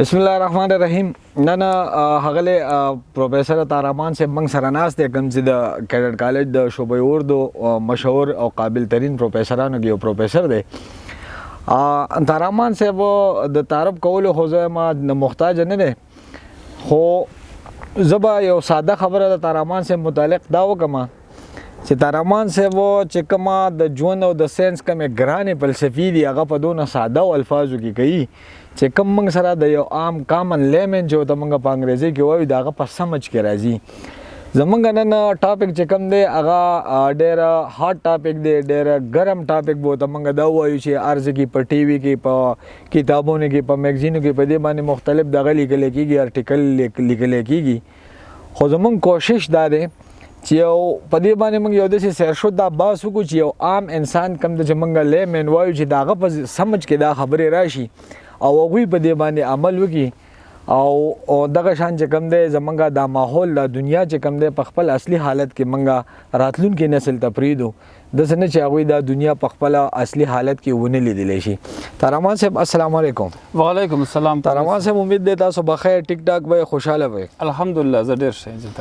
بسم الله الرحمن الرحیم. نن هغه پروفیسور طارمان صاحب موږ سره ناست دی، کوم چې د کیډټ کالج د شعبې اردو مشهور او قابل ترین پروفیسورانو کې یو پروفیسور دی. طارمان صاحب د تعارف کولو خو زه ما محتاج نه دی، خو زه به یو ساده خبره د طارمان صاحب متعلق دا وکم چې طارمان صاحب چې کومه د ژوند او د ساينس کومې ګرانې فلسفي دي هغه په دونه ساده الفاظو کې کوي چې کوم موږ سره د یو عام کامن لیمن چې ته موږ په انګریزي کې وایو دا هغه په سمجھ کې راځي. زمونږ نن ټاپک چې کوم دی هغه ډېر هاټ ټاپک دی، ډېر ګرم ټاپک به ته موږ دا وایو چې ارز کې په ټي وي کې په کتابونو کې په میګزینو کې په دې باندې مختلف دغه لیکل کېږي، ارټیکل لیکل کېږي. خو زمونږ کوشش دا دی چې یو په دې باندې موږ یو داسې سرشده بحث وکړو چې یو عام انسان کوم د چې موږ لیمن وایو چې د هغه په سمجھ کې دا خبرې راشي او هغوی په دې باندې عمل وکړي او دغه شان چې کوم دی زمونږ دا ماحول د دنیا چې کوم دی په خپل اصلي حالت کې موږ راتلونکي نسل ته پرېږدو، داسې نه چې هغوی دا دنیا په خپل اصلي حالت کې ونه لیدلی شي. طارمان صاحب السلام علیکم. وعلیکم السلام. طارمان صاحب امید دی تاسو بخیر ټیک ټاک به خوشاله وئ. الحمدلله زه ډېر ښه یم.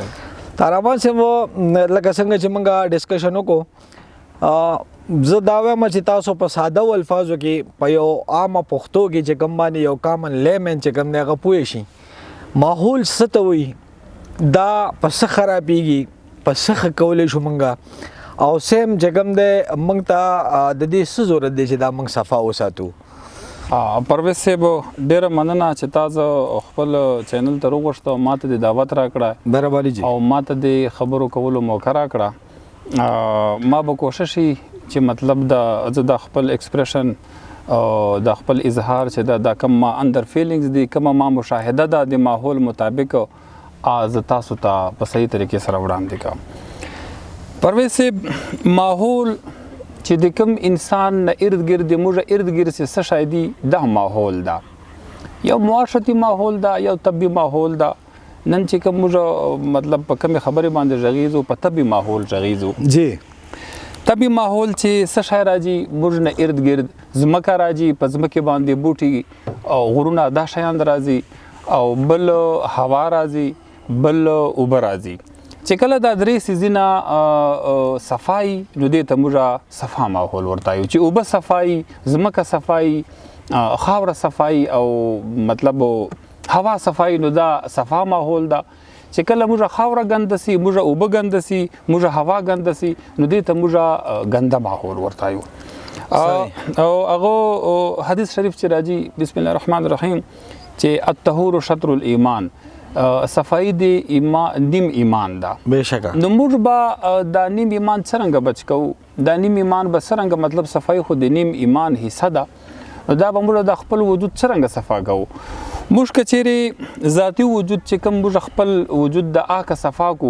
طارمان صاحب لکه څنګه چې موږ ډسکشن وکړو، زه دا وایم چې تاسو په ساده الفاظو کې په یو عامه پښتو کې چې کوم باندې یو کامن لیمن چې کوم دی هغه پوه شي ماحول څه ته وایي، دا په څه خرابېږي، په څه ښه کولی شو موږ، او سیم چې کوم دی موږ ته د دې څه ضرورت دی چې دا موږ صفا وساتو. پرویز صاحب ډیره مننه چې تاسو خپل چینل ته وروغښتو، ماته د دعوت راکړه برابرۍ جی، او ماته د خبرو کولو موقع راکړه. ما به کوشش چې مطلب د خپل ایکسپریشن او د خپل اظهار چې دا کوم ما اندر فیلینګز دي، کوم ما مشاهده ده د ماحول مطابق از تاسو ته په صحیح طریقې سره وړاندې کوم. پرویز صاحب ماحول چې د کوم انسان نه ارد ګرد موږ ارد ګرد څه شی دي دا ماحول ده، یو معاشرتي ماحول ده، یو طبي ماحول ده. نن چې کوم موږ مطلب په کومې خبرې باندې غږیږو په طبي ماحول غږیږو جی. طبي ماحول چې څه شی راځي موږ نه ارد ګرد ځمکه راځي، په ځمکې باندې بوټي او غرونه دا شیان راځي، او بل هوا راځي، بل اوبه راځي. چې کله دا درې سیزونه صفایي نو دې ته موږ صفا ماحول ورته یو، چې اوبه صفایي، ځمکه صفایي، خاوره صفایي او مطلب هوا صفایي نو دا صفا ماحول ده. چې کله موږ خاوره ګنده سي، موږ اوبه ګنده سي، موږ هوا ګنده سي نو دې ته موږ ګنده ماحول ورته یو. او هغه حدیث شریف چې راځي بسم الله الرحمن الرحیم چې الطهور شطر الایمان، صفائی دی ایمان نیم ایمان دا. بشکه نو موږ به دا نیم ایمان څرنګه بچ کوو، دا نیم ایمان به څرنګه مطلب صفائی خو د نیم ایمان حصہ ده، نو دا به موږ د خپل وجود څرنګه صفا کوو. موږ که چیرې ذاتی وجود چې کوم موږ خپل وجود د آکه صفا کو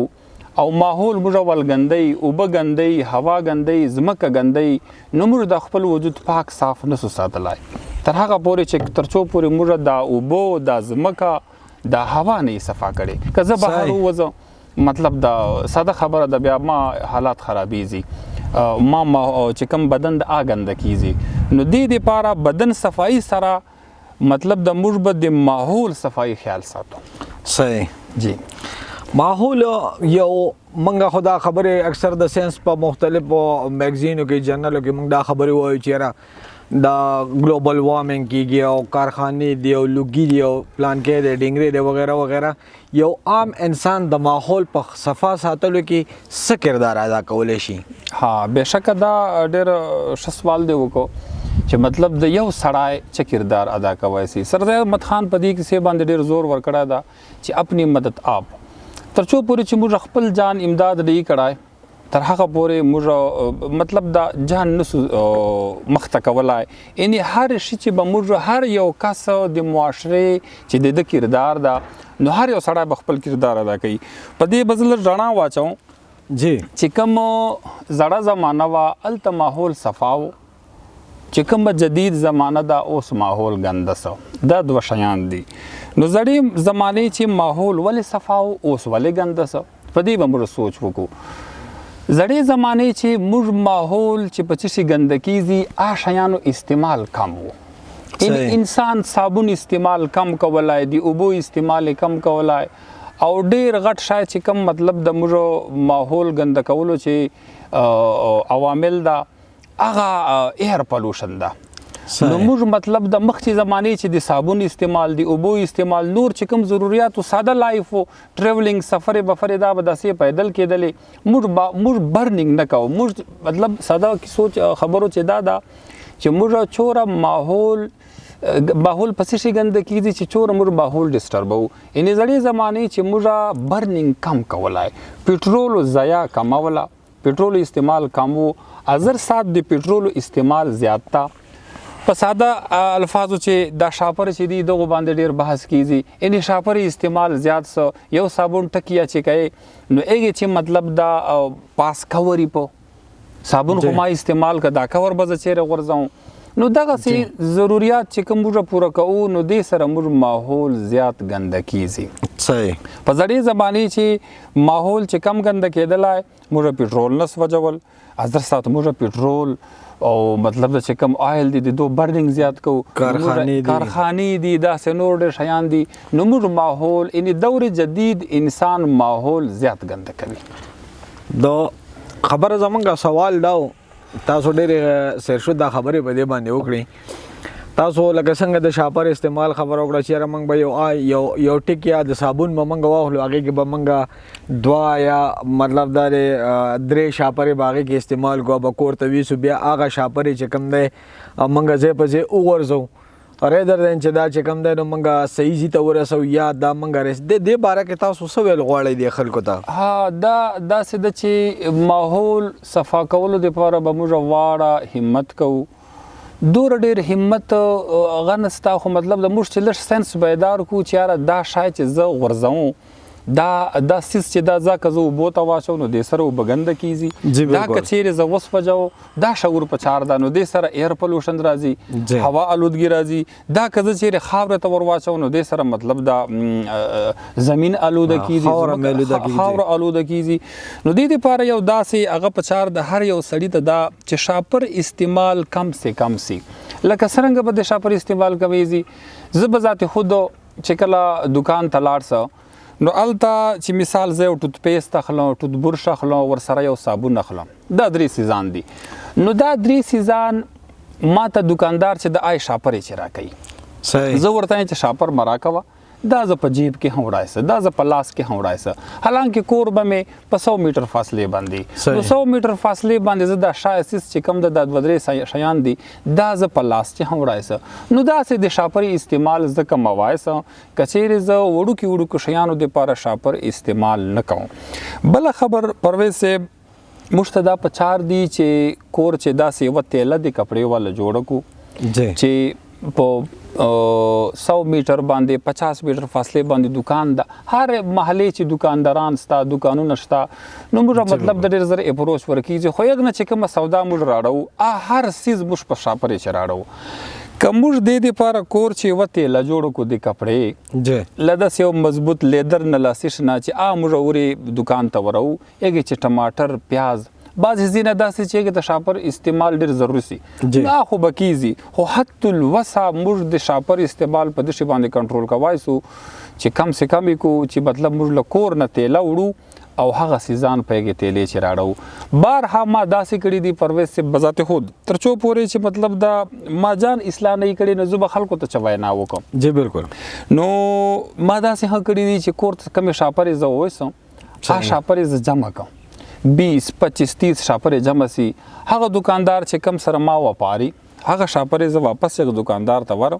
او ماحول موږ ول ګندی، اوبه ګندی، هوا ګندی، ځمکه ګندی، نو موږ د خپل وجود پاک صاف نسو ساتلای تر هغه پورې چې تر څو پورې موږ د اوبه د ځمکه دا هوا نه صفا کړي. که زه بهر وځم مطلب دا ساده خبره ده، بیا ما حالات خرابېږي، ما چې کوم بدن د آګنده کیږي، نو دې دپاره بدن صفایي سره مطلب د موږ به د ماحول صفایي خیال ساتو. صحیح جی. ماحول یو منګه خدا خبره اکثر د ساينس په مختلفو میگزینو کې جرنالو کې موږ دا خبره وایو چې را دا ګلوبل وارمنګ کیږي او کارخانې دی او لوګي دی او پلان کې دی ډنګري دی وغیرہ وغیرہ. یو عام انسان د ماحول په صفا ساتلو کې څه کردار ادا کولی شي؟ ها بهشکه دا ډېر ښه سوال دی وکړو چې مطلب د یو سړی څه کردار ادا کولی شي. سردار احمد خان په دې کیسې باندې ډېر زور ورکړی ده چې اپنی مدد آپ، تر څو پورې چې موږ خپل جان امداد نه کړای تر هغه پورې موږ مطلب دا جان نسو مخته کولای. یعنی هر شي چې به موږ هر یو کس د معاشرې چې د کردار ده نو هر یو سړی به خپل کردار ادا کوي. په دې بزل رڼا واچوم جی چې کوم زړه زمانه وا الته ماحول صفاو، چې کوم جدید زمانه ده اوس ماحول ګنده سو، دا دوه شیان دي. نو زړې زمانه چې ماحول ولې صفاو اوس ولې ګنده سو، په دې به موږ سوچ وکړو. زړې زمانه چې موږ ماحول چې په څه شي ګنده کیږي شیانو استعمال کم وو، انسان صابون استعمال کم کولای دی اوبو استعمال کم کولای او ډیر غټ شای چې کم مطلب د موږ ماحول ګنده کولو چې عوامل دا هغه ایر پولوشن دا نو موږ مطلب د مخکې زمانه چې د صابون استعمال دی اوبو استعمال نور چې کوم ضرورت او ساده لایف او ټریولینګ سفر بفر دا به داسې پیدل کېدلې موږ برنینګ نه کوو موږ مطلب ساده کی سوچ خبرو چې دا چې موږ چوره ماحول پسې شي ګنده کیږي چې چوره موږ ماحول ډیسټرب وو ان زړې زمانه چې موږ برنینګ کم کولای پټرول ضایع کمولا پټرول استعمال کمو ازر سات د پټرول استعمال زیات تا په ساده الفاظو چې دا شاپر چې دی دغه باندې ډیر بحث کیږي ان شاپر استعمال زیات سو یو صابون ټکیا چې کوي نو هغه چې مطلب دا پاس کوري په صابون خو ما استعمال کدا کور بز چیرې غورځاو نو دغه سي ضرورت چې کوم موږ پوره کوو نو د سره موږ ماحول زیات ګنده کیږي صحیح په ځړې زمانه چې ماحول چې کم ګنده کېدلای موږ پټرول نس وجول ازر سات موږ پټرول او مطلب چې کم آیل دي د دو برنینګ زیات کو کارخانه دي دا سنور ډېر شیان دي نو موږ ماحول ان دور جدید انسان ماحول زیات ګنده کوي دا خبره زمونږه سوال داو تاسو ډېر سرشو دا خبرې په دې باندې وکړي تاسو لکه څنګه د شاپر استعمال خبر وکړه چې موږ به یو ټکی د صابون موږ واخلو هغه کې به موږ دوا یا مطلب دا درې شاپر باغې کې استعمال کو به کور ته ویسو بیا هغه شاپر چې کم دی موږ ځې په ځې وګرځو ریدر دین چې دا چې کم دی نو موږ صحیح زی ته ورسو یا دا موږ رس د باره کې تاسو څه ویل غواړئ د خلکو ته ها دا څه د چې ماحول صفا کولو لپاره به موږ واړه همت کوو دور ډیر همت غنستا خو مطلب د موږ چې لږ سنس بیدار کو چې یاره دا شای چې زه غورځوم دا سیس چې دا ځکه زه اوبو ته واچو نو د سره وبګنده کیږي دا کچېرې زه وسپجو دا شعور په چار دا نو د سره ایر پولوشن راځي هوا آلودګي راځي دا که زه چېرې خاوره ته ور واچو نو د سره مطلب دا زمین آلوده کیږي خاوره آلوده کیږي نو دې لپاره یو داسې هغه په چار د هر یو سړي ته دا چې شاپر استعمال کم سے کم سي لکه څرنګه به د شاپر استعمال کوي زه به ذات خود چې کله دکان ته لاړ سه نو الته چې مثال زه ټوت پیسټ اخلم ټوت برش اخلم ور سره یو صابون اخلم دا درې سیزان دي نو دا درې سیزان ما ته دکاندار چې د آی شاپر چې راکړي صحیح زه ورته چې شاپر مراکوه دا ز په جیب کې هم وړایسه دا ز په لاس کې هم وړایسه حالانکه کور به مې په 100 میټر فاصله باندې نو 100 میټر فاصله باندې زه د شایسس چې کم د ودرې شیان دي دا ز په لاس کې هم وړایسه نو دا سه د شاپر استعمال ز کم وایسه کچېره ز وړو کې شیانو د لپاره شاپر استعمال نه کوم بل خبر پرویز سے مشتدا په چار دی چې کور چې دا سی و تیل د کپڑے والا جوړ کو چې په 100 میټر باندې 50 میټر فاصله باندې دکان ده هر محله چې دکانداران ستا دکانونه شتا نو موږ مطلب د ډېر زر اپروچ ورکیږي خو یو نه چې کوم سودا موږ راړو هر سیز موږ په شاپر چې راړو کومج دې د پاره کور چې وته لا جوړ کو د کپڑے جه لدا سیو مضبوط لیدر نه لاسیش نه چې موږ وري دکان ته ورو یګي چې ټماټر پیاز بعض زینه داسې چې د شاپر استعمال ډیر ضروري سي دا خو بکیزي خو حتی الوسع موږ د شاپر استعمال په دشي باندې کنټرول کوای سو چې کم سے کم کو چې مطلب موږ له کور نه تیل وړو او هغه سیزان پیګه تیلې چې راړو بارها ما داسې کړي دي پرویز سے بذات خود ترچو پورې چې مطلب دا ما جان اسلام نه کړي نه زب خلکو ته چوي نه وکم جی بالکل نو ما داسې ها کړي دي چې کور کم شاپر ز وېسم شاپر ز جمع کوم 20 25 30 شاپر جمع سي هغه دکاندار چې کم سره ما وپاري هغه شاپر ز واپس یو دکاندار ته ور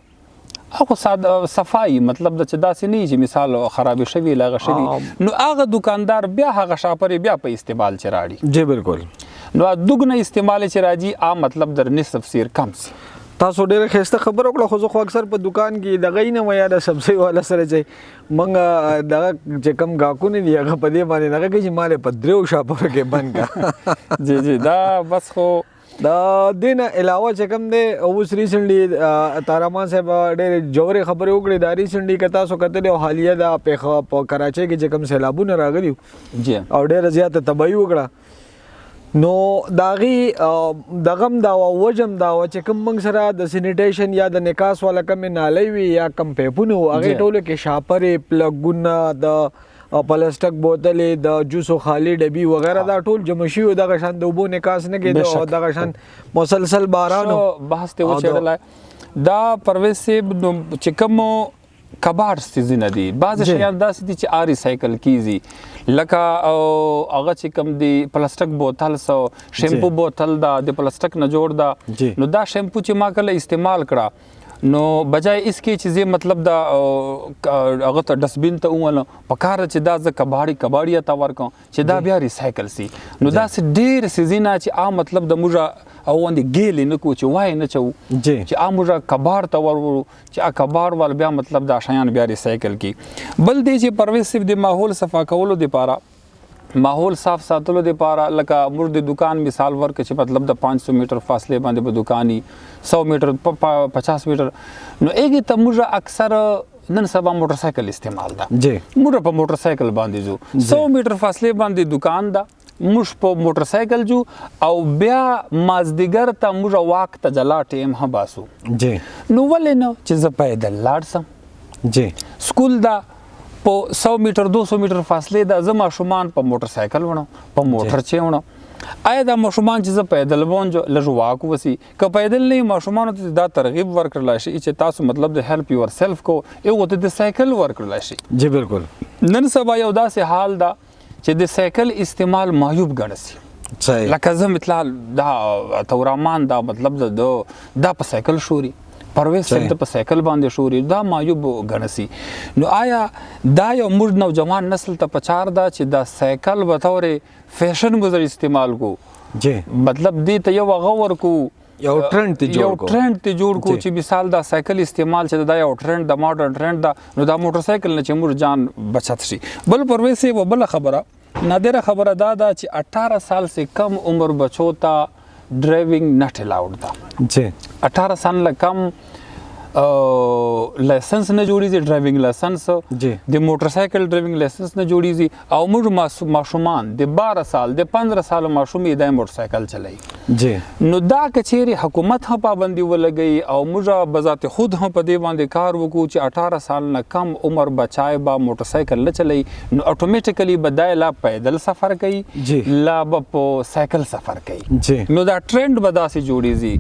هغه ساده صفائی مطلب د چې داسې نه چې مثال خراب شوی لاغه شوی نو هغه دکاندار بیا هغه شاپر بیا په استعمال چراړي جی بالکل نو دغه استعمال چراځي مطلب در نصف سیر کم سي تاسو ډېر خسته خبر وکړه خو اکثر په دکان کې د غینه میا د سبزی والا سره چې منګه د چې کم غاکونه دی هغه په دې باندې نه کې چې مال په دریو شاپور کې بند کا جی دا بس خو دا دین علاوه چې کم دی اوس ریسنټلی تارامان صاحب ډېر جوړې خبرې وکړې دا ریسنټلی کتا سو کتل او حالیه د په کراچۍ کې چې کم سیلابونه راغلي جی او ډېر زیات تباہي وکړه نو داغي دغم دا وجم دا چې کوم موږ سره د سینیټیشن یا د نکاس والا کم نالي وي یا کم پیپونو هغه ټولو کې شاپرې پلګونه د پلاستیک بوتلې د جوسو خالی ډبي وغیرہ دا ټول جمع شي او دغه شان د وبو نکاس نه کېدو او دغه شان مسلسل بارانو بحث ته وچړلای دا پرویز صاحب چې کوم کباړ ستیزنه دي بعض شیان داسې دي چې آری سایکل کیږي لکه هغه چې کوم دی پلاستیک بوتل سو شیمپو بوتل دا د پلاستیک نه جوړ دا نو دا شیمپو چې ما کله استعمال کړه نو بجای اسکی چې مطلب دا هغه ته ډسبین ته ونه پکاره چې دا ز کباړی تا ورکو چې دا بیا ریسایکل سي نو دا س ډیر سيزینا چې مطلب د موږ او باندې ګیل نه کو چې وای نه چو چې موږ کباړ ته ورو چې کباړ ول بیا مطلب دا شیان بیا ریسایکل کی بل دی چې پرویز صاحب د ماحول صفا کولو د پاره ماحول صاف ساتلو د پاره لکه موږ د دکان مثال ورک چې مطلب د 500 میټر فاصله باندې په دکاني 100 میټر 50 میټر نو ایګه ته موږ اکثر نن سبا موټر سایکل استعمال دا جی موږ په موټر سایکل باندې جو 100 میټر فاصله باندې دکان دا موږ په موټر سایکل جو او بیا مازدیګر ته موږ واک ته جلا ټیم هم باسو جی نو ولې نو چې ز پیدل لاړ سم جی سکول دا په 100 میټر 200 میټر فاصله د زما شومان په موټر سایکل ونه په موټر چي ونه آیا دا مشومان چې پیدل وونجو لږ واک وسی که پیدل نه مشومان ته دا ترغیب ورکړل شي چې تاسو مطلب د هیلپ یور سیلف کو یو ته د سایکل ورکړل شي جی بالکل نن سبا یو داسې حال دا چې د سایکل استعمال معیوب ګڼسي صحیح لکه زه مثال دا تورامان دا مطلب دا په سایکل شوري پرویز صاحب په سایکل باندې شوري دا معیوب ګڼسي نو آیا دا یو موږ نوجوان نسل ته پچار دا چې دا سایکل به تور فیشن گذر استعمال کو جی مطلب دې ته یو غور کو یو ټرند ته جوړ کو چې مثال دا سایکل استعمال چې دا یو ټرند د ماډرن ټرند دا نو دا موټر سایکل نه چې موږ جان بچت شي بل پرویز صاحب بل خبره نادره خبره دا چې 18 سال سے کم عمر بچو تا driving not allowed था जी 18 साल ला कम लाइसेंस न जोड़ी जी ड्राइविंग लाइसेंस जी د मोटरसाइकिल ड्राइविंग लाइसेंस न जोड़ी जी او موږ ماشومان د 12 سال د 15 سال ماشومې د موټرسایکل چلای جی نو دا کچېری حکومت هم پابندي ولګي او موږ بذات خود هم په دې باندې کار وکړو چې 18 سال نه کم عمر بچای با موټرسایکل نه چلای نو اتوماتیکلی بدای لا پیدل سفر کوي لا په سایکل سفر کوي جی نو دا ټرند بداسي جوړی زی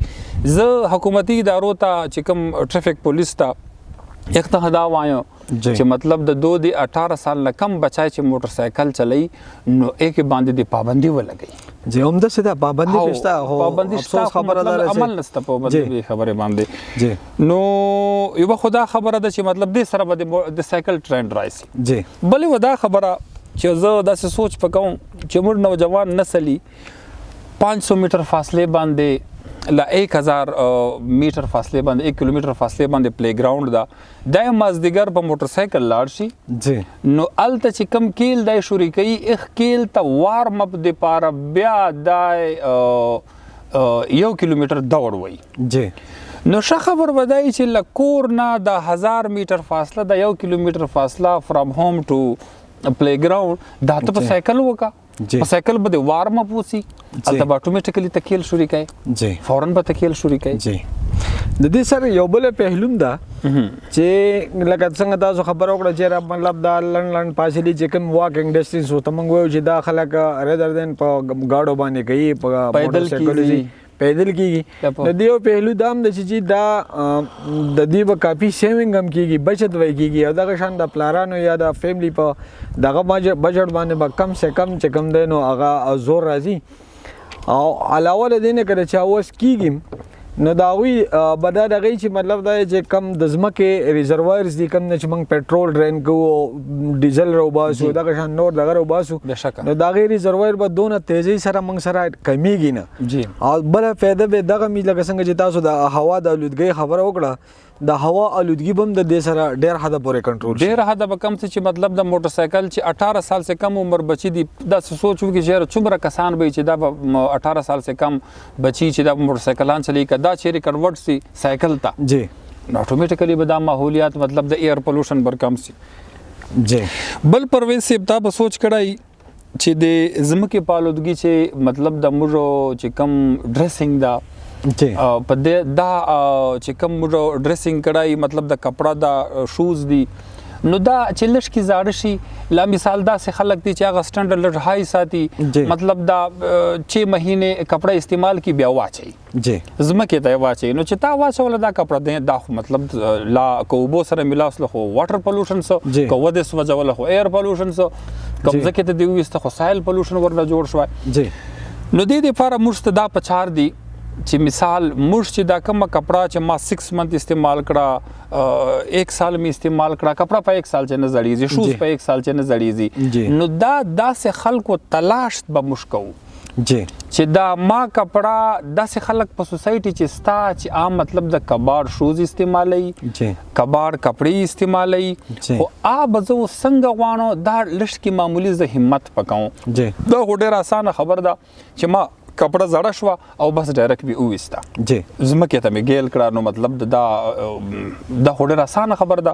زه حکومتي ادارو ته چې کوم ټریفک پولیس ته یک ته دا وایو چې مطلب د 18 سال نه کم بچای چې موټر سایکل چلای نو یک باندې د پابندي ولګي جی هم د سده پابندي پښتا هو پابندي افسوس خبره ده عمل نسته پابندي خبره باندې جی نو یو خدا خبره ده چې مطلب د سره د سایکل ټرند راځي جی بلې ودا خبره چې زه داسې سوچ پکوم چې موږ نوجوان نسلی 500 میټر فاصله باندې لا 1000 میټر فاصله باندې 1 کیلومتر فاصله باندې پلی ګراوند دا د مازدیګر په موټر سایکل لاړ شي جی نو الته چې کم کیل دای شوري کوي اخ کیل ته وارم اپ د پاره بیا دای 1 کیلومتر دور وای جی نو ښه خبر ودای چې لکور نه د 1000 میټر فاصله د 1 کیلومتر فاصله فرام هوم ټو پلی ګراوند دا ته په سایکل وکا په سایکل به وارم اپ وسی البته اتوماتیکلی تکیل شروع کوي جی فورن به تکیل شروع کوي جی د دې سره یو بل پهلوم دا چې لکه څنګه تاسو خبرو کړه چې مطلب دا لن فاصله چې کوم واکینګ ډیسټنس وته موږ وایو چې دا خلک ردر دین په گاډو باندې کوي په موټر سایکل پیدل کیږي د دیو پهلو دام د چې دا د دی په کافي سیوینګ هم کیږي بچت وای کیږي او دغه شان د پلارانو یا د فیملی په دغه بجټ باندې به کم سے کم چې کم دینو هغه زور راځي او علاوه د دینه کړه چې اوس کیږي نو داوی بدا دغه چې مطلب دا چې کم د ځمکه ریزروایرز دي کم چې موږ پېټرول ډرین کوو ډیزل روباسو دغه شان نور دغه روباسو نو دغه ریزرویر به دونه تیزی سره موږ سره کمیږي نه جی او بل فائدہ به دغه می لکه څنګه چې تاسو د هوا د آلودګۍ خبره وکړه د هوا آلودګي بم د دې سره ډېر حد پورې کنټرول ډېر حد به کم چې مطلب د موټر سایکل چې 18 سال سے کم عمر بچی دي دا سوچو کې چې څومره کسان به چې دا 18 سال سے کم بچی چې دا موټر سایکلان چلی کدا چې کنورټ سی سایکل ته جی اتوماتیکلی به دا ماحولیات مطلب د ایر پولوشن بر کم سی جی بل پرویز صاحب تا به سوچ کړای چې د زمکه پالودګي چې مطلب د موږ چې کم ډریسینګ دا په دې دا چې کم موږ ډریسینګ کړای مطلب د کپڑا دا شوز دی نو دا چې لږ کی زاړه شي لا مثال دا سه خلک دي چې هغه سټانډرډ لږ هاي ساتي مطلب دا 6 مهینه کپڑا استعمال کی بیا واچي جی زمکه ته واچي نو چې تا واچول دا کپڑا دا مطلب لا کوبو سره ملاوس له واټر پولوشن سو کو د سو وجول خو ایر پولوشن سو کوم ځکه ته دی وسته خو سایل پولوشن ورنه جوړ شو جی نو د دې لپاره مرستدا پچار دی چې مثال موږ چې دا کومه کپڑا چې ما 6 منت استعمال کړه 1 سال می استعمال کړه کپڑا په 1 سال چې نه زړیږي شوز په 1 سال چې نه زړیږي نو دا داسې خلکو تلاش به مشکو جی چې دا ما کپڑا داسې خلک په سوسایټي چې ستا چې عام مطلب د کباړ شوز استعمالي جی کباړ کپڑے استعمالي او بزو څنګه غوانو دا لښ کی معمولی ز همت پکاو جی دا ډېر اسانه خبر ده چې ما کپڑا زړه شو او بس ډایرکټ به وېستا جی زمکه ته میګیل کړه نو مطلب دا ډېر اسانه خبر ده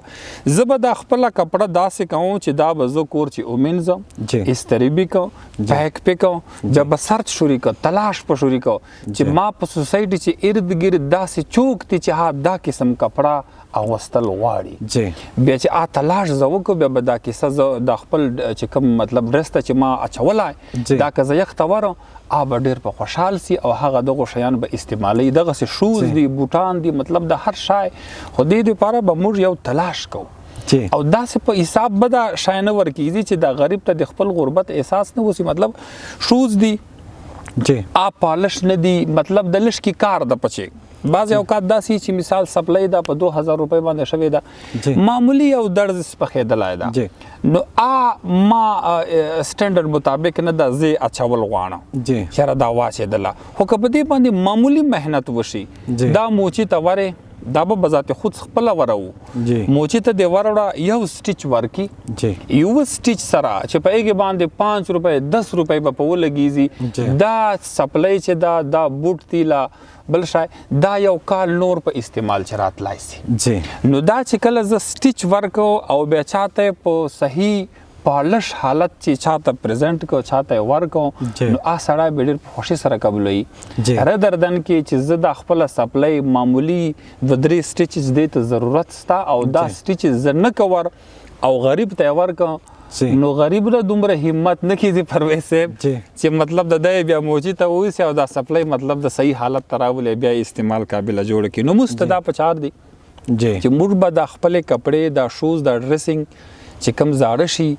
زبر د خپل کپڑا داسې کوم چې دا بزو کور چې اومنځ استری به کو بیک په کو جب سرچ شوري کو تلاش په شوري کو چې ما په سوسایټي چې ارد ګرد داسې چوک تی چې ها دا قسم کپڑا اغوستل غواړي جی بیا چې تلاش زو کو بیا دا کیسه د خپل چې کوم مطلب درسته چې ما اچولای دا که زه یخ تورم ډېر په خوشحال سي او هغه دغه شیان به استعمالي دغه سه شوز دي بوټان دي مطلب د هر شای خو دې لپاره به موږ یو تلاش کوو او داسې په حساب به دا شای نه ورکیږي چې د غریب ته د خپل غربت احساس نه وسی مطلب شوز دي جی پالش نه دي مطلب د لښ کی کار د پچي بعض اوقات داسې چې مثال سپلای دا په 2000 روپۍ باندې شوی دا معمولی او درز سپخې دلای دا نو ما سټانډرډ مطابق نه د زی اچول غواړم جی شر دا واشه دلا خو کبه دې باندې معمولی مهنت وشي دا موچی توره دا به بذات خود خپل ورو موچی ته دی وروړه یو سټیچ ورکی یو سټیچ سره چې په ایګ باندې 5 روپۍ 10 روپۍ په ولګیږي دا سپلای چې دا بوټ تیلا بل شای دا یو کال نور په استعمال چرات لایسي جی نو دا چې کله ز سټیچ ورکو او بیا چاته په صحیح پالش حالت چې چاته پریزنٹ کو چاته ورکو نو سړی به ډېر خوشي سره قبولوي ردردن کې چې زه د خپل سپلای معمولی د درې سټیچز دی ته ضرورت ستا او دا سټیچز زه نه کور او غریب ته ورکو نو غریب له دومره همت نه کیږي پرویز صاحب چې مطلب د دې بیا موجي ته وېسي او دا سپلای مطلب د صحیح حالت تراول بیا استعمال قابل جوړ کی نو مستدا پچار دی چې موږ به د خپل کپڑے د شوز د ډریسینګ چې کم زاړه شي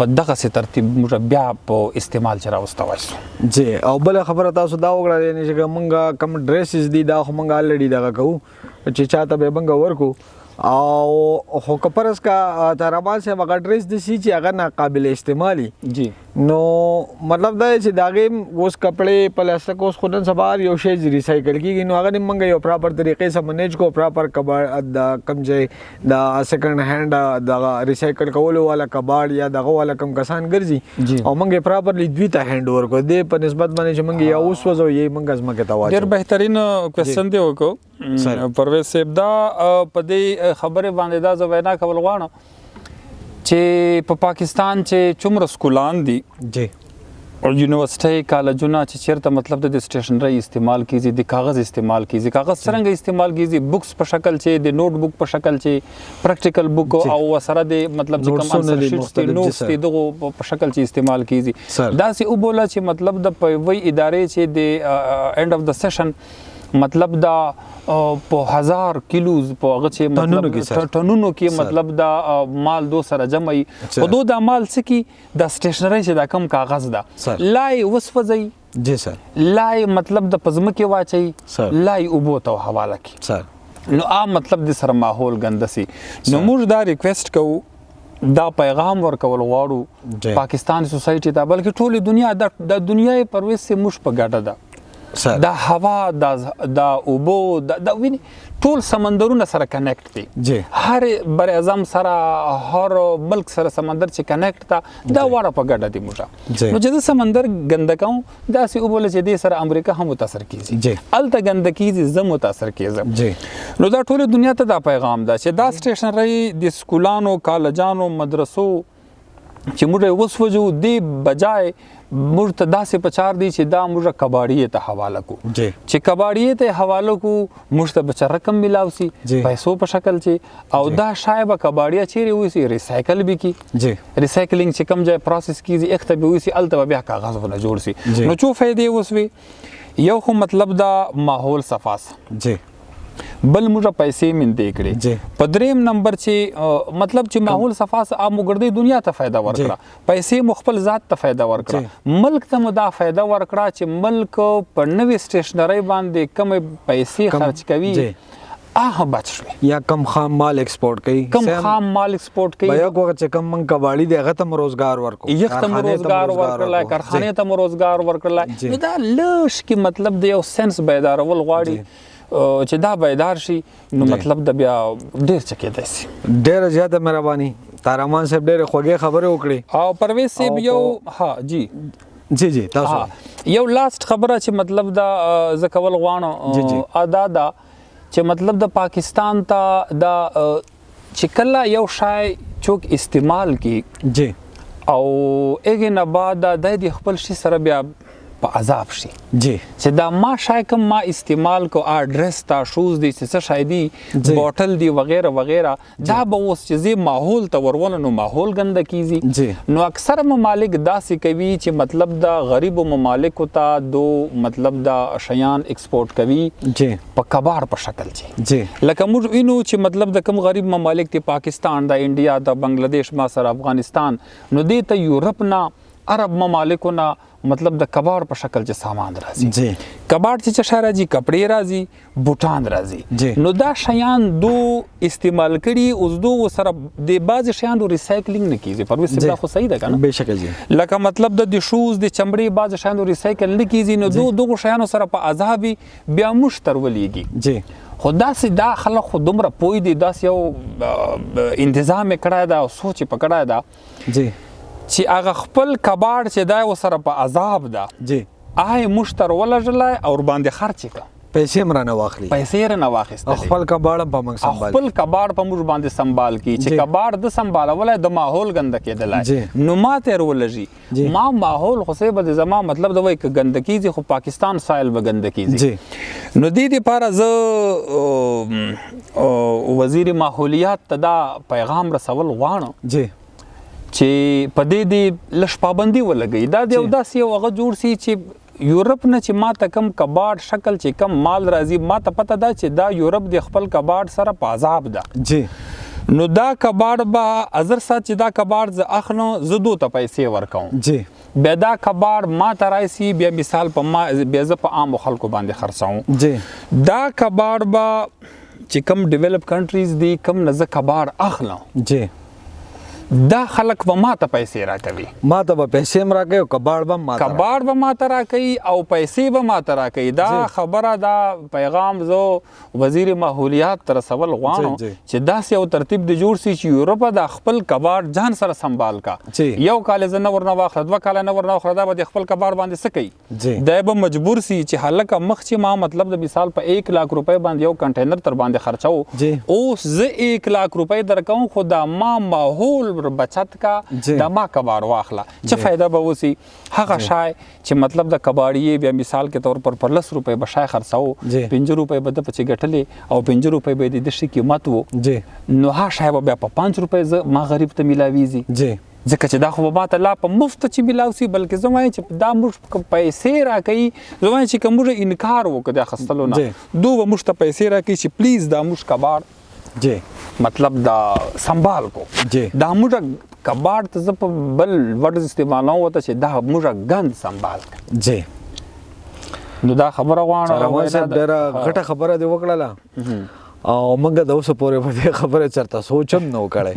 په دغه سي ترتیب موږ بیا په استعمال چر واستوي جی او بل خبره تاسو دا وګړه چې موږ کم ډریسز دي دا موږ الریډي دا کوو چې چاته به موږ ورکو او خو کپرس کا ترابال سے وغه ډریس د سی چې هغه ناقابل استعمالي جی نو مطلب دا چې داغه اوس کپڑے پلاستیک اوس خودن سبار یو شی ریسایکل کیږي نو هغه موږ یو پراپر طریقې سره منیج کو پراپر کباړ د کم ځای د سیکنډ هاند د ریسایکل کولو والا کباړ یا دغه والا کم کسان ګرځي او موږ پراپرلی دوی ته هاند اوور کو دې په نسبت باندې چې موږ یا اوس وځو یې موږ ازمکه تا واچو ډېر بهترین کوېسچن دی وکړو پرویز صاحب دا په دې خبره باندې دا زه وینا کول غواړم چې په پاکستان چې څومره سکولان دي جی او یونیورسيټي کالجونه چې چیرته مطلب د سټیشنري استعمال کیږي د کاغذ استعمال کیږي کاغذ څنګه استعمال کیږي بوکس په شکل چې د نوٹ بک په شکل چې پریکټیکل بک او سره د مطلب چې کوم انسر شیټس د نوټس دغه په شکل چې استعمال کیږي دا سي او بوله چې مطلب د وی ادارې چې د اند اف د سیشن مطلب دا په 1000 کیلوز په هغه چې مطلب ټنونو کې مطلب دا مال دو سره جمعي او دو دا مال سکی د سټیشنري چې دا کم کاغذ دا لای وسفزي جی سر لای مطلب د پزمه کې واچي لای او بو ته حواله کی سر نو مطلب د سره ماحول ګندسي نو موږ دا ریکوست کوو دا پیغام ورکول غواړو پاکستان سوسایټي ته بلکې ټول دنیا د دنیا پرويز سے مش په ګټه ده دا هوا دا اوبو دا ویني ټول سمندرونه سره کنیکټ دي هر بر اعظم سره هر ملک سره سمندر چې کنیکټ تا دا وړه په ګډه دي موږ نو چې سمندر ګندکاو دا سی اوبو چې دي سره امریکا هم متاثر کیږي الته ګندکی زم متاثر کیږي نو دا ټول دنیا ته دا پیغام ده چې دا سټیشنري د سکولانو کالجانو مدرسو چې موږ وسوځو دی بجای موږ ته داسې پچار دی چې دا موږ کباړی ته حواله کو چې کباړی ته حواله کو موږ ته بچ رقم ملاوي پیسو په شکل چې او دا شایبه کباړی چیرې وسی ریسایکل به کی ریسایکلینګ چې کم ځای پروسس کیږي اخته به وسی الته بیا کاغذ ونه جوړ سي نو چو فائدې وسوي یو خو مطلب دا ماحول صفاس بل موږ پیسې منځ کړې په دریم نمبر چې مطلب چې ماحول صفاس عام وګړي دنیا ته فائدہ ورکړه پیسې مخبل ذات ته فائدہ ورکړه ملک ته مدا فائدہ ورکړه چې ملک په نوې سټیشنري باندې کم پیسې خرج کوي بچ شوی یا کم خام مال ایکسپورټ کوي کم خام مال ایکسپورټ کوي بیا کوغه چې کم من کباړی دغه تم روزګار ورکو یختم روزګار ورکړل کارخانه ته روزګار ورکړل نو دا لږ کې مطلب د یو سنس بیدارول غواړي چې دا بیدار شي نو مطلب د بیا ډیر څه کېدای شي ډیر زیاته مهرباني تارمان صاحب ډیر خوږه خبره وکړي او پرویز صاحب یو جی تاسو یو لاست خبره چې مطلب دا زکول غواړم ادا دا چې مطلب د پاکستان ته دا چې کله یو شای چوک استعمال کی او اګه نه بعد د خپل شي سره بیا په عذاب شي چې دا ما شای کوم ما استعمال کو اډرس تا شوز دي څه شای دي بوتل دي وغیرہ وغیرہ دا به اوس چې ماحول ته ورول نو ماحول ګنده کیږي نو اکثر ممالک داسې کوي چې مطلب دا غریب ممالک ته دو مطلب دا شیان ایکسپورټ کوي په کباړ په شکل چې لکه موږ وینو چې مطلب د کوم غریب ممالک ته پاکستان دا انډیا دا بنگلاديش ما سره افغانستان نو دې ته یورپ نه عرب ممالکونه مطلب د کباړ په شکل چې سامان راځي کباړ چې شای راځي کپڑے راځي بوټان راځي نو دا شیان دو استعمال کړي اوس دو سره د بعض شیان ریسایکلینګ نه کیږي پر وسه دا خو صحیح ده کنه بهشکه جی لکه مطلب د شوز د چمړي بعض شیان ریسایکل نه کیږي نو دو شیان سره په عذابي بیا مشتر ولېږي خدا سي دا خلک خو دومره پوي دي داس یو انتظام کړه دا سوچ پکړه دا چې هغه خپل کباړ چې دا وسره په عذاب ده آی مشتر ولجلای او باندې خرچ کا پیسې مرانه واخلي خپل کباړ په موږ سنبال خپل کباړ په موږ باندې سنبال کی چې کباړ د سنبالولای د ماحول ګنده کېدلای نو ماته ورولږي ما ماحول خو سه به زما مطلب د وای ک ګندکی زی خو پاکستان سایل به ګندکی زی نو د دې لپاره ز وزیر ماحولیات ته دا پیغام رسول غواړم چې په دې لښ پابندي ولګي دا د داسې یو هغه جوړ سي چې یورپ نه چې ما ته کم کباړ شکل چې کم مال راځي ما ته پته ده چې دا یورپ د خپل کباړ سره په عذاب ده نو دا کباړ به ازر سات چې دا کباړ ز اخنو زدو ته پیسې ورکوم بیا دا کباړ ما ته راځي بیا مثال په ما بیا ز په عام خلکو باندې خرڅاوم دا کباړ به چې کم ډیولپ کنټریز دي کم نه ز کباړ اخلم دا خلک به ما ته پیسې راکوي ما ته به پیسې راکوي کباړ به ما ته راکوي او پیسې به ما ته راکوي دا خبره دا پیغام زه وزیر ماحولیات ته رسول غواړم چې داسې یو ترتیب د جوړ سي چې یورپ د خپل کباړ ځان سره سنبال کا یو کال زه نه ورنه واخله دوه کال نه ورنه واخله دا به د خپل کباړ باندې څه کوي دی به مجبور سي چې هلکه مخ چې ما مطلب د مثال په 1 لک روپۍ باندې یو کنټینر تر باندې خرچاو اوس زه 1 لک روپۍ درکوم خو دا ما ماحول بچت کا د ما کباړ واخله چې فائدہ به وسی هغه شای چې مطلب د کباړی بیا مثال کې تور پر 10 روپۍ به شای خرڅاو 5 روپۍ به د پچې ګټلې او 5 روپۍ به د شي قیمت وو نو ها شای به په 5 روپۍ ما غریب ته ملاويږي ځکه چې دا خو به ته لا په مفت چې ملاوي بلکې زموږ چې دا موږ پیسې راکې زموږ چې کوم انکار وکړه د خستلو نه دوه موږ ته پیسې راکې چې پلیز دا موږ کباړ مطلب دا سنبال کو دا موږ کباړ ته په بل ورډ استعمالو وته چې دا موږ ګند سنبال نو دا خبره غواړم ډېر غټه خبره دی وکړه او موږ د اوسه پورې په دې خبره چرته سوچم نو کړي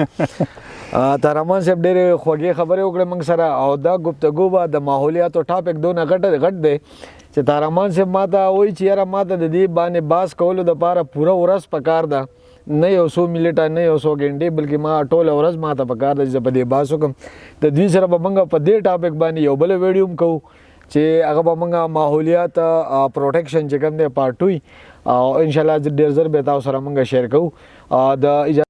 تارمان صاحب ډېر خوږې خبرې وکړې موږ سره او دا گفتگو به د ماحولیاتو ټاپک دونه غټ دی چې تارمان صاحب ماته وایي چې یاره ماته د دې باندې باس کولو دپاره پوره ورځ پکار ده نه یو 100 منټه نه یو 100 غنټې بلکې ما ټوله ورځ ماته پکار ده چې په دې باس وکم د دوی سره به موږ په دې ټاپک باندې یو بل ویډیو هم کوو چې هغه به موږ ماحولیات پروټیکشن چې کوم دی پارټ 2 او ان شاء الله ډېر زر به تاسو سره موږ شیر کوو د